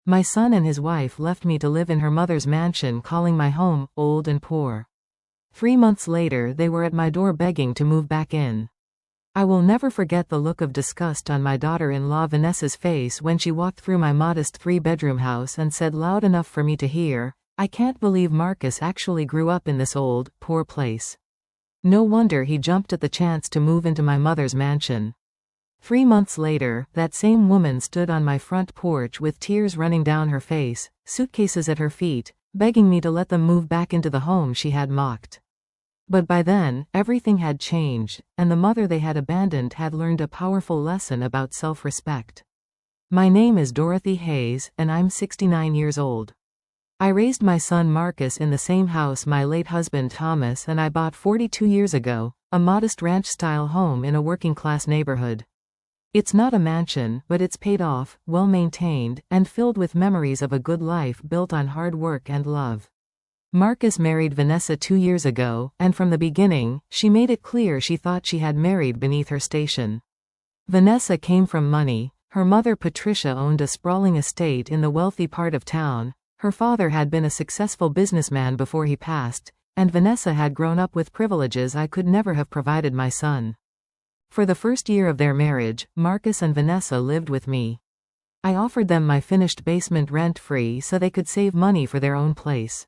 My son and his wife left me to live in her mother's mansion, calling my home old and poor. 3 months later they were at my door begging to move back in. I will never forget the look of disgust on my daughter-in-law Vanessa's face when she walked through my modest 3-bedroom house and said loud enough for me to hear, "I can't believe Marcus actually grew up in this old, poor place. No wonder he jumped at the chance to move into my mother's mansion." 3 months later, that same woman stood on my front porch with tears running down her face, suitcases at her feet, begging me to let them move back into the home she had mocked. But by then, everything had changed, and the mother they had abandoned had learned a powerful lesson about self-respect. My name is Dorothy Hayes, and I'm 69 years old. I raised my son Marcus in the same house my late husband Thomas and I bought 42 years ago, a modest ranch-style home in a working-class neighborhood. It's not a mansion, but it's paid off, well-maintained, and filled with memories of a good life built on hard work and love. Marcus married Vanessa 2 years ago, and from the beginning, she made it clear she thought she had married beneath her station. Vanessa came from money. Her mother Patricia owned a sprawling estate in the wealthy part of town. Her father had been a successful businessman before he passed, and Vanessa had grown up with privileges I could never have provided my son. For the first year of their marriage, Marcus and Vanessa lived with me. I offered them my finished basement rent-free so they could save money for their own place.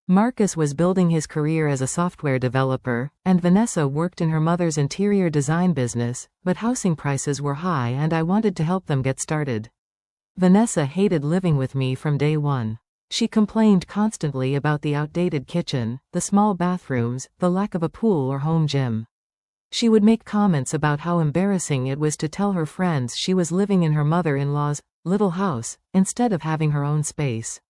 Marcus was building his career as a software developer, and Vanessa worked in her mother's interior design business, but housing prices were high and I wanted to help them get started. Vanessa hated living with me from day one. She complained constantly about the outdated kitchen, the small bathrooms, the lack of a pool or home gym. She would make comments about how embarrassing it was to tell her friends she was living in her mother-in-law's little house, instead of having her own space.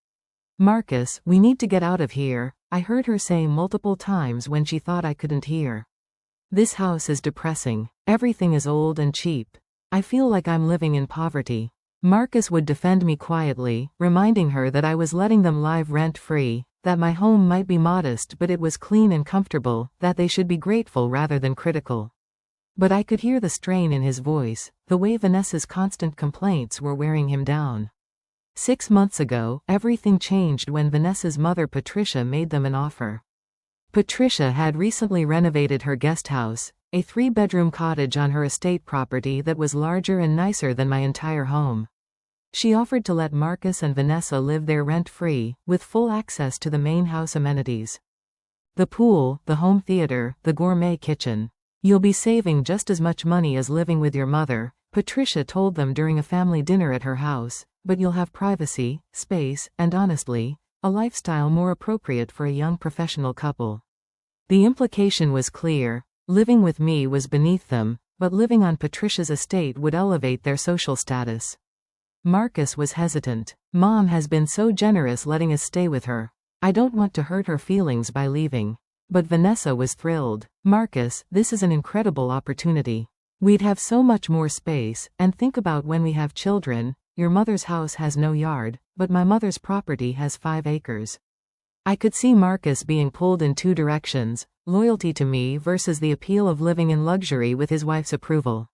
"Marcus, we need to get out of here," I heard her say multiple times when she thought I couldn't hear. "This house is depressing. Everything is old and cheap. I feel like I'm living in poverty." Marcus would defend me quietly, reminding her that I was letting them live rent-free, that my home might be modest but it was clean and comfortable, that they should be grateful rather than critical. But I could hear the strain in his voice, the way Vanessa's constant complaints were wearing him down. 6 months ago, everything changed when Vanessa's mother Patricia made them an offer. Patricia had recently renovated her guest house, a 3-bedroom cottage on her estate property that was larger and nicer than my entire home. She offered to let Marcus and Vanessa live there rent-free, with full access to the main house amenities. The pool, the home theater, the gourmet kitchen. "You'll be saving just as much money as living with your mother," Patricia told them during a family dinner at her house, "but you'll have privacy, space, and honestly, a lifestyle more appropriate for a young professional couple." The implication was clear. Living with me was beneath them, but living on Patricia's estate would elevate their social status. Marcus was hesitant. "Mom has been so generous letting us stay with her. I don't want to hurt her feelings by leaving." But Vanessa was thrilled. "Marcus, this is an incredible opportunity. We'd have so much more space, and think about when we have children. Your mother's house has no yard, but my mother's property has 5 acres. I could see Marcus being pulled in 2 directions, loyalty to me versus the appeal of living in luxury with his wife's approval.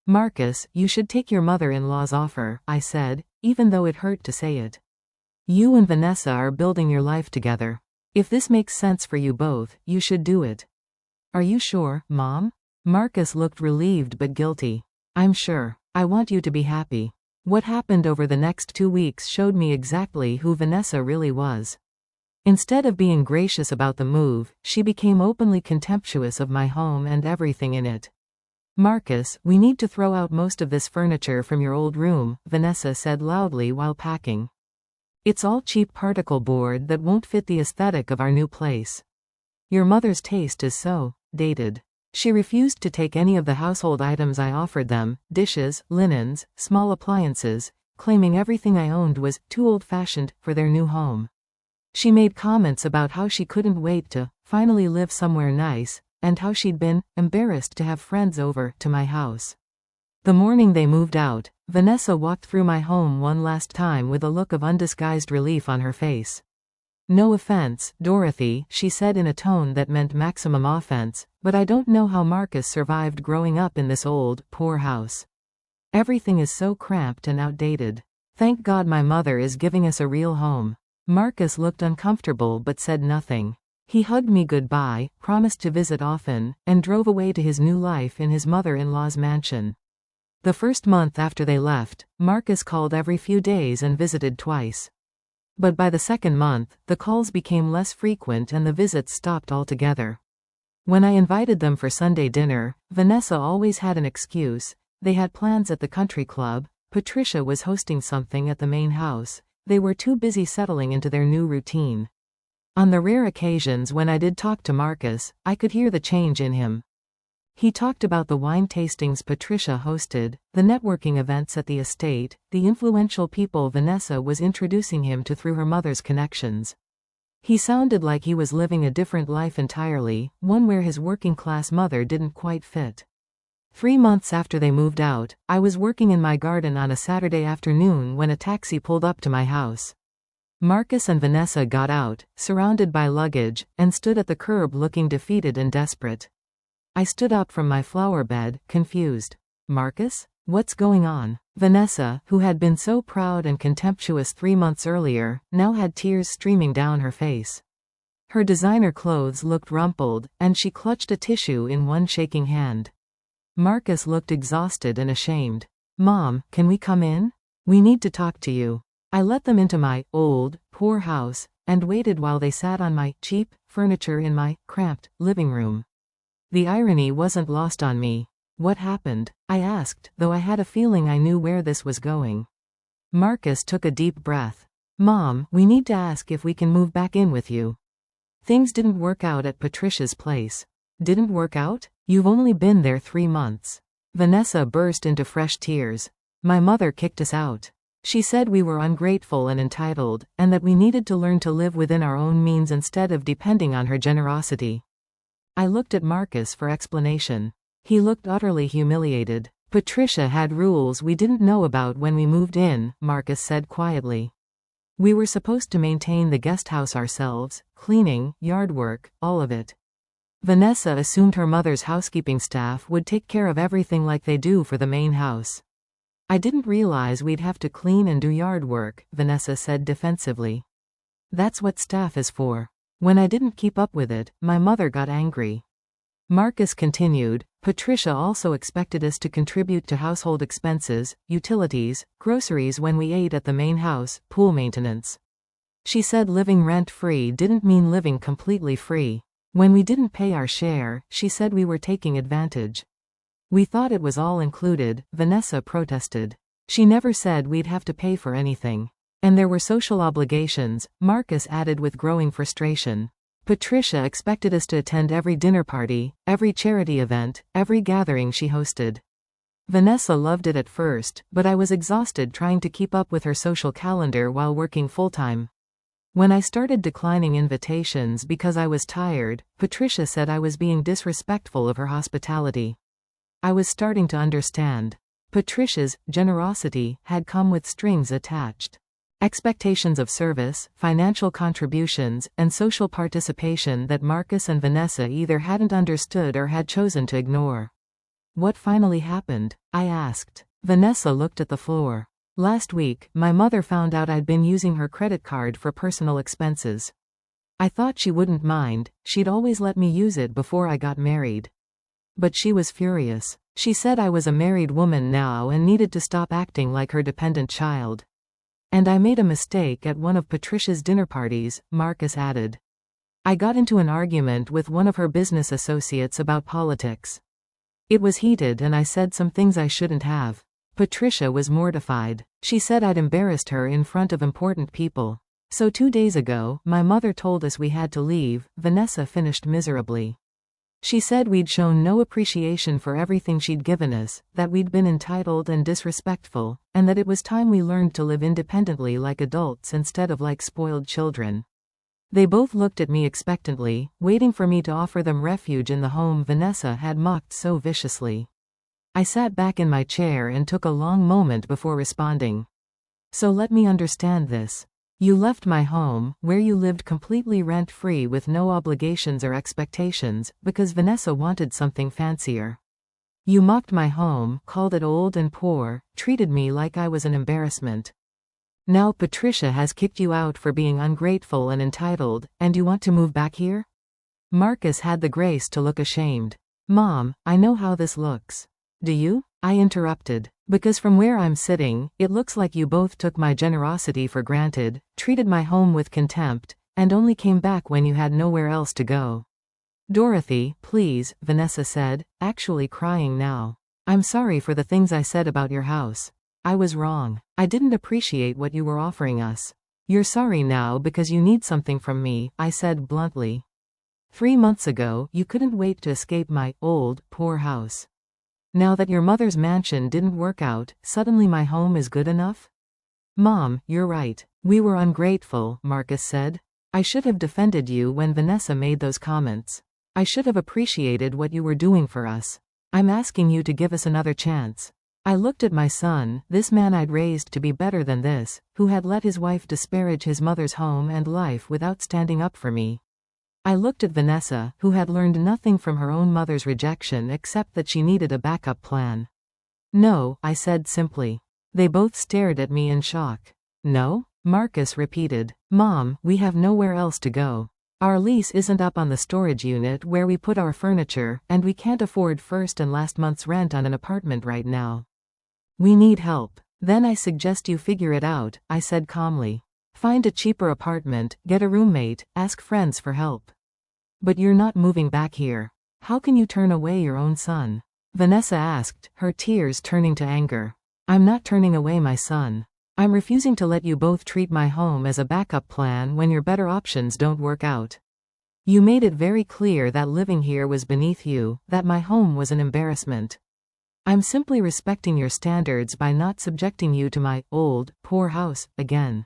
"Marcus, you should take your mother-in-law's offer," I said, even though it hurt to say it. "You and Vanessa are building your life together. If this makes sense for you both, you should do it." "Are you sure, Mom?" Marcus looked relieved but guilty. "I'm sure. I want you to be happy." What happened over the next 2 weeks showed me exactly who Vanessa really was. Instead of being gracious about the move, she became openly contemptuous of my home and everything in it. "Marcus, we need to throw out most of this furniture from your old room," Vanessa said loudly while packing. "It's all cheap particle board that won't fit the aesthetic of our new place. Your mother's taste is so dated." She refused to take any of the household items I offered them, dishes, linens, small appliances, claiming everything I owned was too old-fashioned for their new home. She made comments about how she couldn't wait to finally live somewhere nice, and how she'd been embarrassed to have friends over to my house. The morning they moved out, Vanessa walked through my home one last time with a look of undisguised relief on her face. "No offense, Dorothy," she said in a tone that meant maximum offense, "but I don't know how Marcus survived growing up in this old, poor house. Everything is so cramped and outdated. Thank God my mother is giving us a real home. Marcus looked uncomfortable but said nothing. He hugged me goodbye, promised to visit often, and drove away to his new life in his mother-in-law's mansion. The first month after they left, Marcus called every few days and visited twice. But by the second month, the calls became less frequent and the visits stopped altogether. When I invited them for Sunday dinner, Vanessa always had an excuse. They had plans at the country club, Patricia was hosting something at the main house, they were too busy settling into their new routine. On the rare occasions when I did talk to Marcus, I could hear the change in him. He talked about the wine tastings Patricia hosted, the networking events at the estate, the influential people Vanessa was introducing him to through her mother's connections. He sounded like he was living a different life entirely, one where his working-class mother didn't quite fit. 3 months after they moved out, I was working in my garden on a Saturday afternoon when a taxi pulled up to my house. Marcus and Vanessa got out, surrounded by luggage, and stood at the curb looking defeated and desperate. I stood up from my flower bed, confused. Marcus? What's going on? Vanessa, who had been so proud and contemptuous 3 months earlier, now had tears streaming down her face. Her designer clothes looked rumpled, and she clutched a tissue in one shaking hand. Marcus looked exhausted and ashamed. Mom, can we come in? We need to talk to you. I let them into my old, poor house, and waited while they sat on my cheap furniture in my cramped living room. The irony wasn't lost on me. What happened? I asked, though I had a feeling I knew where this was going. Marcus took a deep breath. Mom, we need to ask if we can move back in with you. Things didn't work out at Patricia's place. Didn't work out? You've only been there 3 months. Vanessa burst into fresh tears. My mother kicked us out. She said we were ungrateful and entitled, and that we needed to learn to live within our own means instead of depending on her generosity. I looked at Marcus for explanation. He looked utterly humiliated. Patricia had rules we didn't know about when we moved in, Marcus said quietly. We were supposed to maintain the guest house ourselves, cleaning, yard work, all of it. Vanessa assumed her mother's housekeeping staff would take care of everything like they do for the main house. I didn't realize we'd have to clean and do yard work, Vanessa said defensively. That's what staff is for. When I didn't keep up with it, my mother got angry. Marcus continued, Patricia also expected us to contribute to household expenses, utilities, groceries when we ate at the main house, pool maintenance. She said living rent-free didn't mean living completely free. When we didn't pay our share, she said we were taking advantage. We thought it was all included, Vanessa protested. She never said we'd have to pay for anything. And there were social obligations, Marcus added with growing frustration. Patricia expected us to attend every dinner party, every charity event, every gathering she hosted. Vanessa loved it at first, but I was exhausted trying to keep up with her social calendar while working full-time. When I started declining invitations because I was tired, Patricia said I was being disrespectful of her hospitality. I was starting to understand. Patricia's generosity had come with strings attached. Expectations of service, financial contributions, and social participation that Marcus and Vanessa either hadn't understood or had chosen to ignore. What finally happened? I asked. Vanessa looked at the floor. Last week, my mother found out I'd been using her credit card for personal expenses. I thought she wouldn't mind, she'd always let me use it before I got married. But she was furious. She said I was a married woman now and needed to stop acting like her dependent child. And I made a mistake at one of Patricia's dinner parties, Marcus added. I got into an argument with one of her business associates about politics. It was heated and I said some things I shouldn't have. Patricia was mortified. She said I'd embarrassed her in front of important people. So 2 days ago, my mother told us we had to leave, Vanessa finished miserably. She said we'd shown no appreciation for everything she'd given us, that we'd been entitled and disrespectful, and that it was time we learned to live independently like adults instead of like spoiled children. They both looked at me expectantly, waiting for me to offer them refuge in the home Vanessa had mocked so viciously. I sat back in my chair and took a long moment before responding. So let me understand this. You left my home, where you lived completely rent-free with no obligations or expectations, because Vanessa wanted something fancier. You mocked my home, called it old and poor, treated me like I was an embarrassment. Now Patricia has kicked you out for being ungrateful and entitled, and you want to move back here? Marcus had the grace to look ashamed. Mom, I know how this looks. Do you? I interrupted. Because from where I'm sitting, it looks like you both took my generosity for granted, treated my home with contempt, and only came back when you had nowhere else to go. Dorothy, please, Vanessa said, actually crying now. I'm sorry for the things I said about your house. I was wrong. I didn't appreciate what you were offering us. You're sorry now because you need something from me, I said bluntly. 3 months ago, you couldn't wait to escape my old, poor house. Now that your mother's mansion didn't work out, suddenly my home is good enough? Mom, you're right. We were ungrateful, Marcus said. I should have defended you when Vanessa made those comments. I should have appreciated what you were doing for us. I'm asking you to give us another chance. I looked at my son, this man I'd raised to be better than this, who had let his wife disparage his mother's home and life without standing up for me. I looked at Vanessa, who had learned nothing from her own mother's rejection except that she needed a backup plan. No, I said simply. They both stared at me in shock. No? Marcus repeated. Mom, we have nowhere else to go. Our lease isn't up on the storage unit where we put our furniture, and we can't afford first and last month's rent on an apartment right now. We need help. Then I suggest you figure it out, I said calmly. Find a cheaper apartment, get a roommate, ask friends for help. But you're not moving back here. How can you turn away your own son? Vanessa asked, her tears turning to anger. I'm not turning away my son. I'm refusing to let you both treat my home as a backup plan when your better options don't work out. You made it very clear that living here was beneath you, that my home was an embarrassment. I'm simply respecting your standards by not subjecting you to my old, poor house again.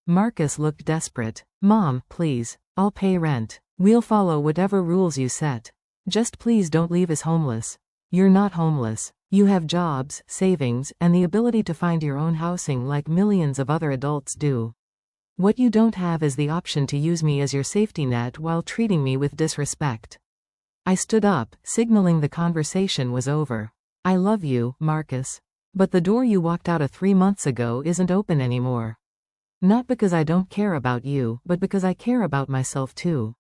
Marcus looked desperate. Mom, please. I'll pay rent. We'll follow whatever rules you set. Just please don't leave us homeless. You're not homeless. You have jobs, savings, and the ability to find your own housing like millions of other adults do. What you don't have is the option to use me as your safety net while treating me with disrespect. I stood up, signaling the conversation was over. I love you, Marcus. But the door you walked out of 3 months ago isn't open anymore. Not because I don't care about you, but because I care about myself too.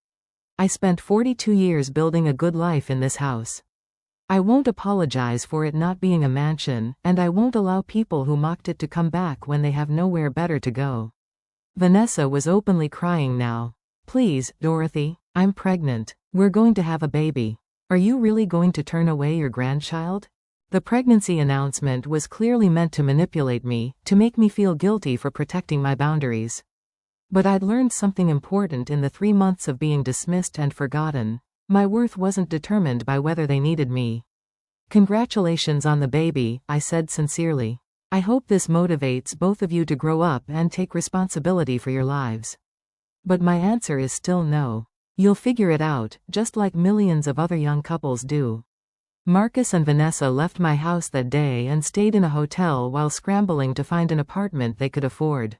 I spent 42 years building a good life in this house. I won't apologize for it not being a mansion, and I won't allow people who mocked it to come back when they have nowhere better to go. Vanessa was openly crying now. Please, Dorothy, I'm pregnant. We're going to have a baby. Are you really going to turn away your grandchild? The pregnancy announcement was clearly meant to manipulate me, to make me feel guilty for protecting my boundaries. But I'd learned something important in the 3 months of being dismissed and forgotten. My worth wasn't determined by whether they needed me. Congratulations on the baby, I said sincerely. I hope this motivates both of you to grow up and take responsibility for your lives. But my answer is still no. You'll figure it out, just like millions of other young couples do. Marcus and Vanessa left my house that day and stayed in a hotel while scrambling to find an apartment they could afford.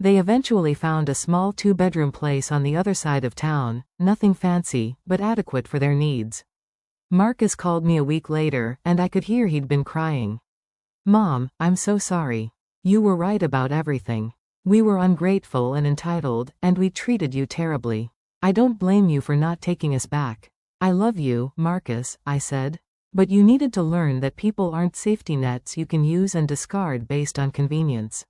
They eventually found a small 2-bedroom place on the other side of town, nothing fancy, but adequate for their needs. Marcus called me a week later, and I could hear he'd been crying. Mom, I'm so sorry. You were right about everything. We were ungrateful and entitled, and we treated you terribly. I don't blame you for not taking us back. I love you, Marcus, I said. But you needed to learn that people aren't safety nets you can use and discard based on convenience.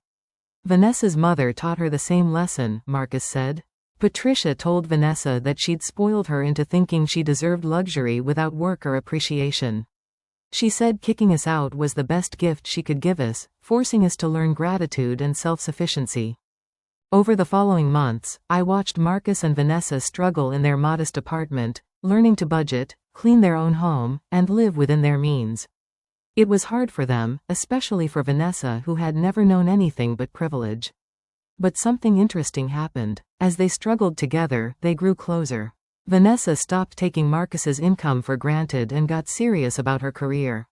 Vanessa's mother taught her the same lesson, Marcus said. Patricia told Vanessa that she'd spoiled her into thinking she deserved luxury without work or appreciation. She said kicking us out was the best gift she could give us, forcing us to learn gratitude and self-sufficiency. Over the following months, I watched Marcus and Vanessa struggle in their modest apartment, learning to budget, clean their own home, and live within their means. It was hard for them, especially for Vanessa who had never known anything but privilege. But something interesting happened. As they struggled together, they grew closer. Vanessa stopped taking Marcus's income for granted and got serious about her career.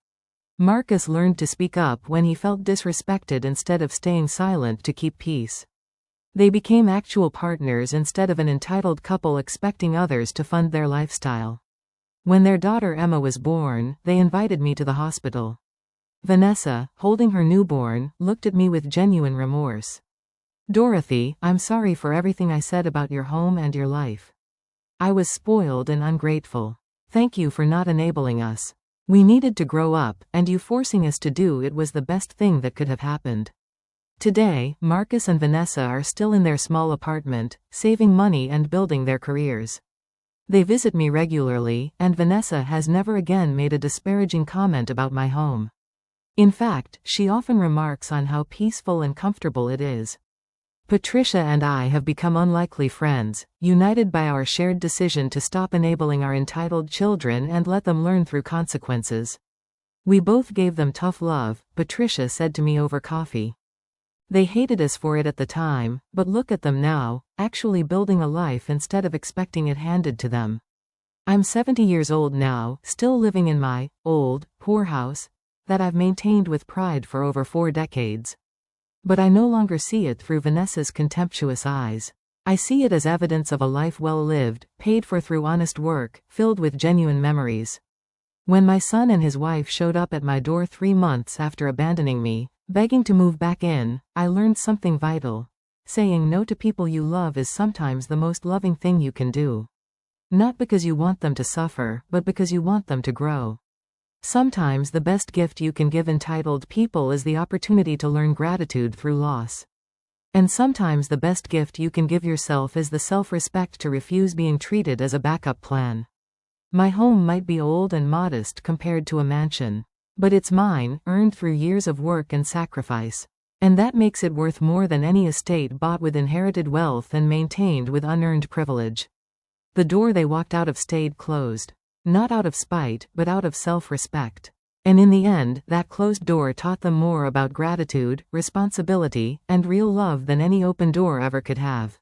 Marcus learned to speak up when he felt disrespected instead of staying silent to keep peace. They became actual partners instead of an entitled couple expecting others to fund their lifestyle. When their daughter Emma was born, they invited me to the hospital. Vanessa, holding her newborn, looked at me with genuine remorse. Dorothy, I'm sorry for everything I said about your home and your life. I was spoiled and ungrateful. Thank you for not enabling us. We needed to grow up, and you forcing us to do it was the best thing that could have happened. Today, Marcus and Vanessa are still in their small apartment, saving money and building their careers. They visit me regularly, and Vanessa has never again made a disparaging comment about my home. In fact, she often remarks on how peaceful and comfortable it is. Patricia and I have become unlikely friends, united by our shared decision to stop enabling our entitled children and let them learn through consequences. We both gave them tough love, Patricia said to me over coffee. They hated us for it at the time, but look at them now, actually building a life instead of expecting it handed to them. I'm 70 years old now, still living in my old, poor house that I've maintained with pride for over 4 decades. But I no longer see it through Vanessa's contemptuous eyes. I see it as evidence of a life well lived, paid for through honest work, filled with genuine memories. When my son and his wife showed up at my door 3 months after abandoning me, begging to move back in, I learned something vital. Saying no to people you love is sometimes the most loving thing you can do. Not because you want them to suffer, but because you want them to grow. Sometimes the best gift you can give entitled people is the opportunity to learn gratitude through loss. And sometimes the best gift you can give yourself is the self-respect to refuse being treated as a backup plan. My home might be old and modest compared to a mansion. But it's mine, earned through years of work and sacrifice. And that makes it worth more than any estate bought with inherited wealth and maintained with unearned privilege. The door they walked out of stayed closed. Not out of spite, but out of self-respect. And in the end, that closed door taught them more about gratitude, responsibility, and real love than any open door ever could have.